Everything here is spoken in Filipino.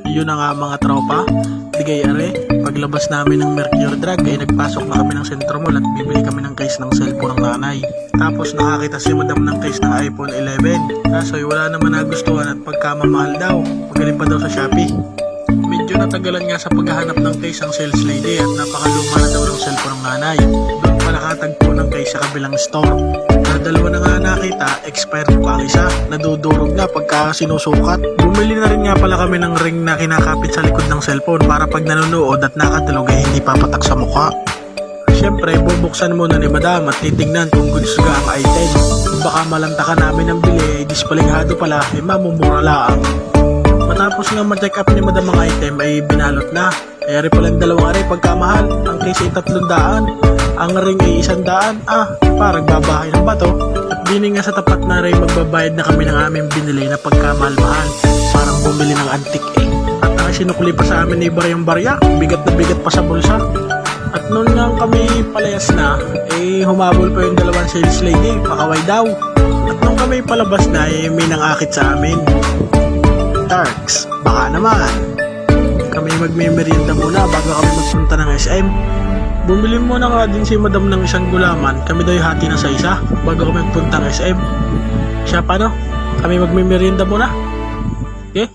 Yun na nga mga tropa, digay are, paglabas namin ng Mercure Drug ay nagpasok na kami ng Centro Mall at bibili kami ng case ng cellphone ng nanay. Tapos nakakita si madam ng case ng iPhone 11. Kaso wala naman nagustuhan at pagkamamahal daw, magaling pa daw sa Shopee. Medyo natagalan nga sa paghahanap ng case ang sales lady at napakaluma na daw ng cellphone ng nanay. Doon pa nakatagpo ng case sa kabilang store. Na dalawa na nga nakita, expired pa ang isa. Nadudurog na pagka sinusukat. Bumili na rin nga pala kami ng ring na kinakapit sa likod ng cellphone para pag nanonood at nakatulog ay hindi papatak sa mukha. Siyempre, bubuksan muna ni madam at titignan kung gusto ga ang item. Kung baka malantakan namin ang bili, ay dispalinghado pala, ay mamumura lang. Matapos nga ma-check up ni madam ang item ay binalot na. Ayari palang dalawang aray pagkamahal. Ang case ay 300, ang ring ay 100. Parang babahay ng bato. At dini nga sa tapat na ray magbabayad na kami ng aming binili na pagkamahal-mahal. Parang bumili ng antique eh. At ang sinukli pa sa amin ni baryang-barya, bigat na bigat pa sa bulsa. At noon nga kami palayas na, humabol pa yung dalawang sales lady, pakaway daw. At nung kami palabas na, may nangakit sa amin. Tarks, baka naman. Kami magme-merienda muna bago kami magpunta ng SM. Bumili muna nga din si madam ng isang gulaman. Kami daw yung hati na sa isa bago kami magpunta ng SM. Siya paano? Kami magme-merienda muna. Okay?